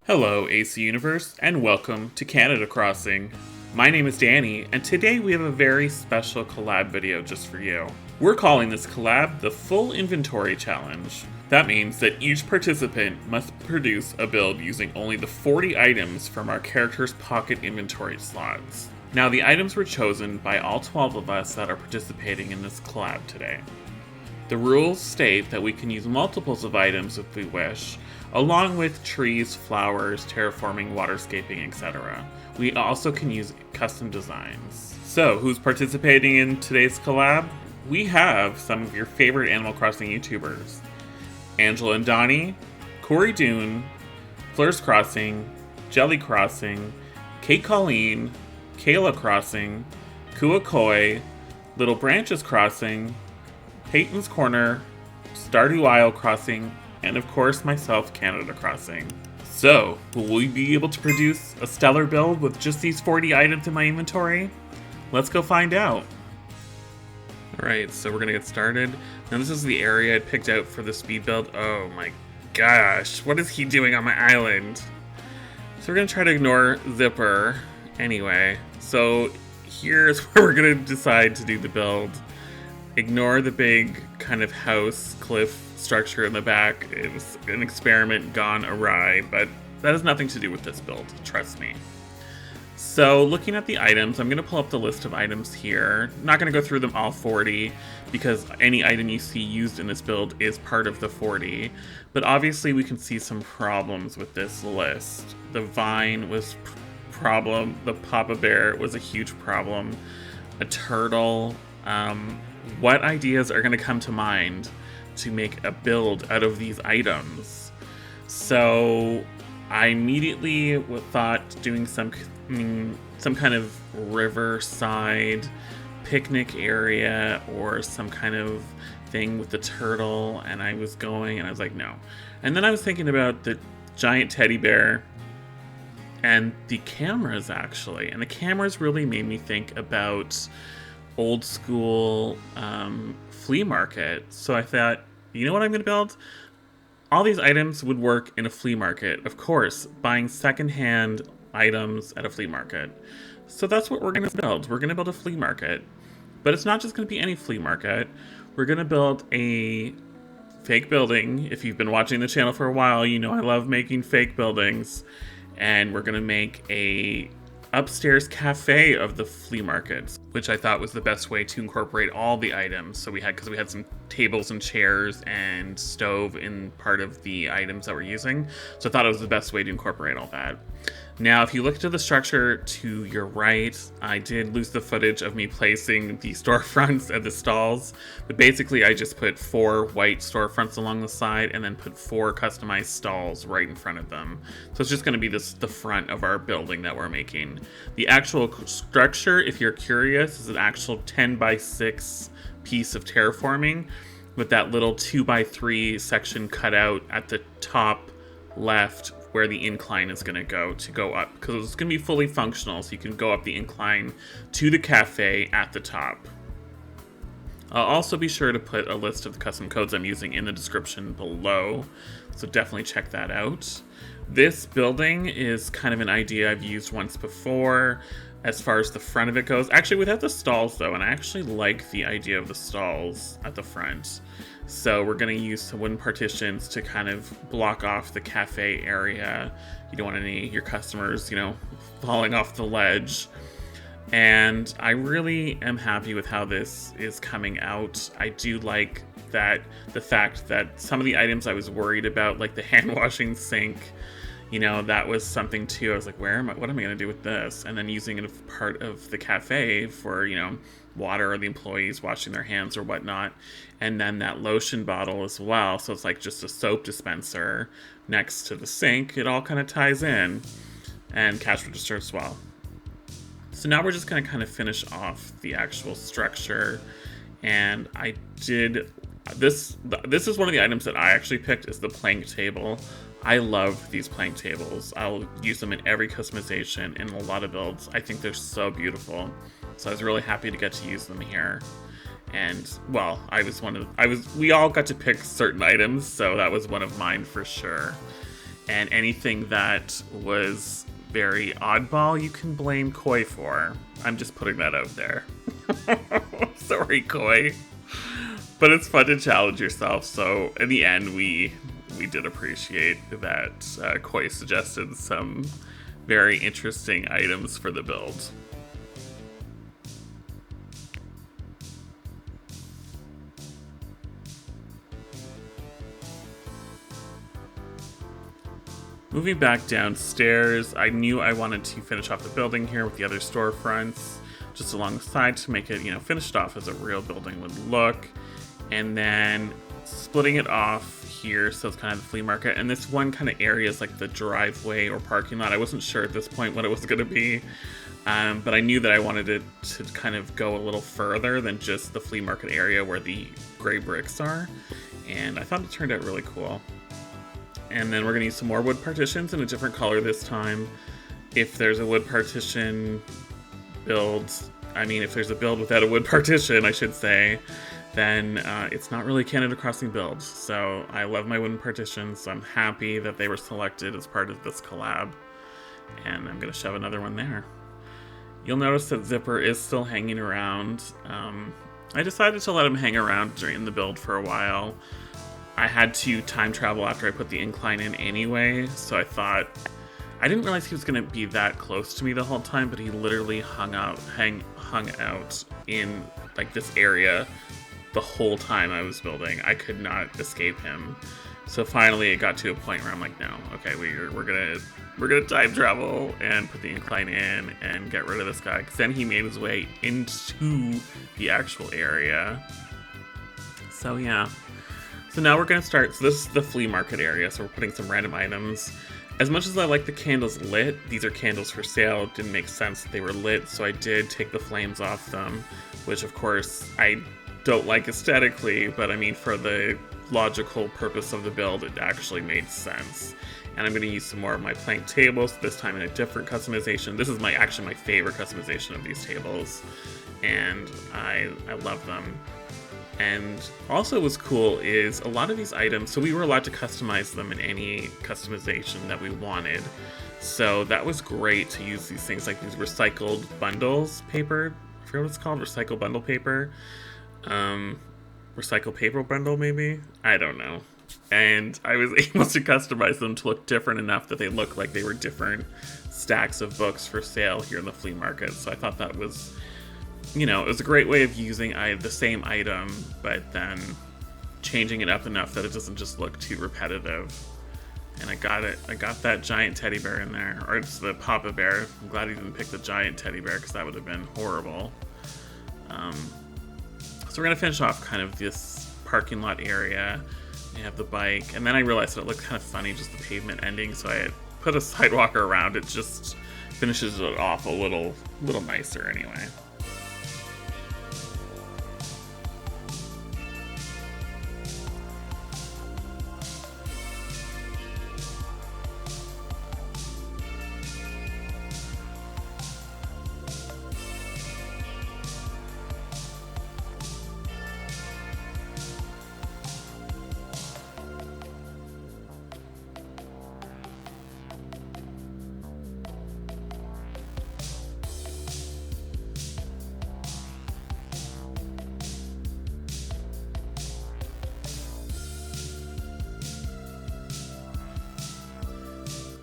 Hello, AC Universe, and welcome to Canada Crossing. My name is Danny, and today we have a very special collab video just for you. We're calling this collab the Full Inventory Challenge. That means that each participant must produce a build using only the 40 items from our character's pocket inventory slots. Now, the items were chosen by all 12 of us that are participating in this collab today. The rules state that we can use multiples of items if we wish, along with trees, flowers, terraforming, waterscaping, etc. We also can use custom designs. So, who's participating in today's collab? We have some of your favorite Animal Crossing YouTubers. Angela and Donnie, Corey Dune, Fleurs Crossing, Jelly Crossing, Kate Colleen, Kayla Crossing, Kua Koi, Little Branches Crossing, Peyton's Corner, Stardew Isle Crossing, and of course myself, Canada Crossing. So, will we be able to produce a stellar build with just these 40 items in my inventory? Let's go find out. Alright, so we're gonna get started. Now this is the area I picked out for the speed build. Oh my gosh, what is he doing on my island? So we're gonna try to ignore Zipper. Anyway, so here's where we're gonna decide to do the build. Ignore the big kind of house cliff structure in the back. It was an experiment gone awry, but that has nothing to do with this build, trust me. So looking at the items, I'm going to pull up the list of items here. Not going to go through them all 40 because any item you see used in this build is part of the 40. But obviously we can see some problems with this list. The vine was problem, the Papa Bear was a huge problem, a turtle. What ideas are going to come to mind to make a build out of these items? So I immediately thought doing some kind of riverside picnic area or some kind of thing with the turtle, and I was like, no. And then I was thinking about the giant teddy bear and the cameras, actually. And the cameras really made me think about old school flea market. So I thought, you know what I'm going to build? All these items would work in a flea market. Of course, buying secondhand items at a flea market. So that's what we're going to build. We're going to build a flea market. But it's not just going to be any flea market. We're going to build a fake building. If you've been watching the channel for a while, you know I love making fake buildings. And we're going to make a upstairs cafe of the flea markets, which I thought was the best way to incorporate all the items. So because we had some tables and chairs and stove in part of the items that we're using. So I thought it was the best way to incorporate all that. Now, if you look to the structure to your right, I did lose the footage of me placing the storefronts at the stalls, but basically I just put 4 white storefronts along the side and then put 4 customized stalls right in front of them. So it's just going to be the front of our building that we're making. The actual structure, if you're curious, is an actual 10x6 piece of terraforming with that little 2x3 section cut out at the top left where the incline is going to go up, because it's going to be fully functional, so you can go up the incline to the cafe at the top. I'll also be sure to put a list of the custom codes I'm using in the description below, so definitely check that out. This building is kind of an idea I've used once before as far as the front of it goes. Actually, without the stalls though, and I actually like the idea of the stalls at the front. So we're going to use some wooden partitions to kind of block off the cafe area. You don't want any of your customers, falling off the ledge. And I really am happy with how this is coming out. I do like the fact that some of the items I was worried about, like the hand washing sink, that was something too. I was like, what am I going to do with this? And then using it as part of the cafe for, water or the employees washing their hands or whatnot. And then that lotion bottle as well. So it's like just a soap dispenser next to the sink. It all kind of ties in. And cash register as well. So now we're just going to kind of finish off the actual structure. And I did this is one of the items that I actually picked, is the plank table. I love these plank tables. I'll use them in every customization in a lot of builds. I think they're so beautiful. So I was really happy to get to use them here. And well, we all got to pick certain items, so that was one of mine for sure. And anything that was very oddball, you can blame Koi for. I'm just putting that out there. Sorry, Koi. But it's fun to challenge yourself, so in the end, we did appreciate that Koi suggested some very interesting items for the build. Moving back downstairs, I knew I wanted to finish off the building here with the other storefronts just along the side to make it, finished off as a real building would look. And then splitting it off here, so it's kind of the flea market. And this one kind of area is like the driveway or parking lot. I wasn't sure at this point what it was going to be, but I knew that I wanted it to kind of go a little further than just the flea market area where the gray bricks are. And I thought it turned out really cool. And then we're going to use some more wood partitions in a different color this time. If there's a wood partition build, if there's a build without a wood partition, I should say, then it's not really Canada Crossing build. So I love my wooden partitions, so I'm happy that they were selected as part of this collab. And I'm going to shove another one there. You'll notice that Zipper is still hanging around. I decided to let him hang around during the build for a while. I had to time travel after I put the incline in anyway, so I didn't realize he was going to be that close to me the whole time, but he literally hung out in like this area the whole time I was building. I could not escape him. So finally it got to a point where I'm like, no, okay, we're gonna time travel and put the incline in and get rid of this guy, because then he made his way into the actual area. So yeah. So now we're going to start, so this is the flea market area, so we're putting some random items. As much as I like the candles lit, these are candles for sale, it didn't make sense that they were lit, so I did take the flames off them, which of course I don't like aesthetically, but for the logical purpose of the build, it actually made sense. And I'm going to use some more of my plank tables, this time in a different customization. This is actually my favorite customization of these tables, and I love them. And also what's cool is a lot of these items, so we were allowed to customize them in any customization that we wanted. So that was great to use these things like these recycled bundles paper. I forget what it's called, recycled bundle paper. Recycled paper bundle maybe? I don't know. And I was able to customize them to look different enough that they look like they were different stacks of books for sale here in the flea market. So I thought that was, it was a great way of using the same item, but then changing it up enough that it doesn't just look too repetitive. And I got it. I got that giant teddy bear in there, or it's the Papa Bear. I'm glad he didn't pick the giant teddy bear, because that would have been horrible. So we're gonna finish off kind of this parking lot area. We have the bike, and then I realized that it looked kind of funny, just the pavement ending. So I put a sidewalk around it. Just finishes it off a little nicer anyway.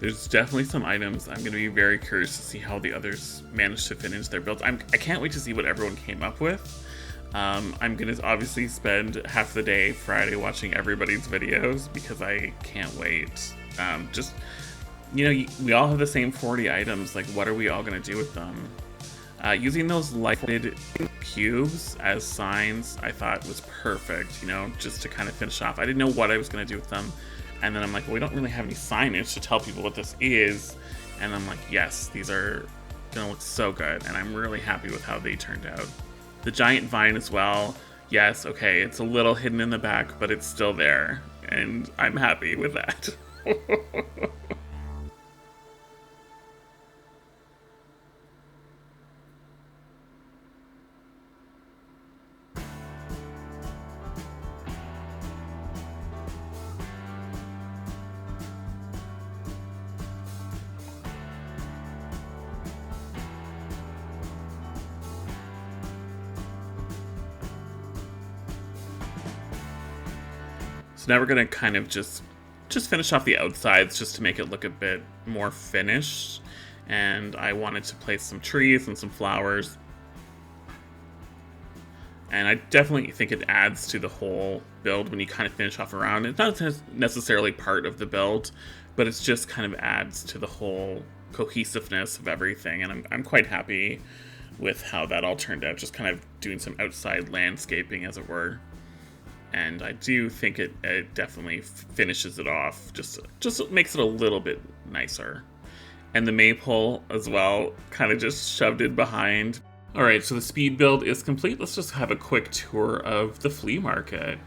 There's definitely some items I'm going to be very curious to see how the others managed to fit into their builds. I can't wait to see what everyone came up with. I'm going to obviously spend half the day Friday watching everybody's videos, because I can't wait. We all have the same 40 items. Like, what are we all going to do with them? Using those lighted cubes as signs, I thought was perfect, just to kind of finish off. I didn't know what I was going to do with them. And then I'm like, well, we don't really have any signage to tell people what this is. And I'm like, yes, these are gonna look so good. And I'm really happy with how they turned out. The giant vine as well. Yes, okay, it's a little hidden in the back, but it's still there. And I'm happy with that. So now we're gonna kind of just finish off the outsides just to make it look a bit more finished. And I wanted to place some trees and some flowers. And I definitely think it adds to the whole build when you kind of finish off around. It's not necessarily part of the build, but it's just kind of adds to the whole cohesiveness of everything. And I'm quite happy with how that all turned out, just kind of doing some outside landscaping, as it were. And I do think it definitely finishes it off, just makes it a little bit nicer. And the maypole as well, kind of just shoved it behind. All right, so the speed build is complete. Let's just have a quick tour of the flea market.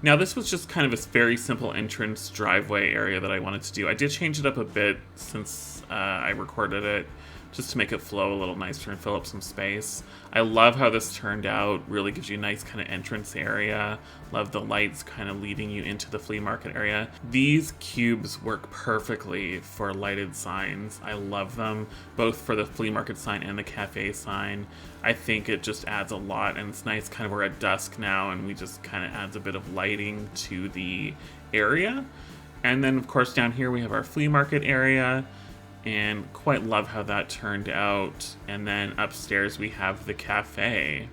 Now, this was just kind of a very simple entrance driveway area that I wanted to do. I did change it up a bit since I recorded it, just to make it flow a little nicer and fill up some space. I love how this turned out. Really gives you a nice kind of entrance area. Love the lights kind of leading you into the flea market area. These cubes work perfectly for lighted signs. I love them, both for the flea market sign and the cafe sign. I think it just adds a lot, and it's nice kind of we're at dusk now, and we just kind of adds a bit of lighting to the area. And then, of course, down here we have our flea market area, and quite love how that turned out. And then upstairs we have the cafe.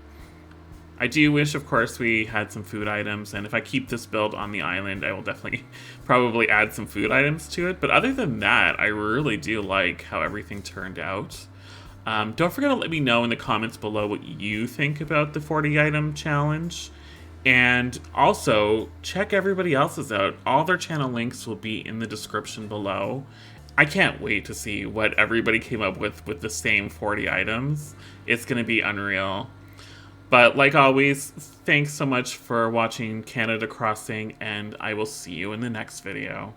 I do wish, of course, we had some food items, and if I keep this build on the island, I will definitely probably add some food items to it. But other than that, I really do like how everything turned out. Don't forget to let me know in the comments below what you think about the 40 item challenge. And also, check everybody else's out. All their channel links will be in the description below. I can't wait to see what everybody came up with the same 40 items. It's going to be unreal. But like always, thanks so much for watching Canada Crossing, and I will see you in the next video.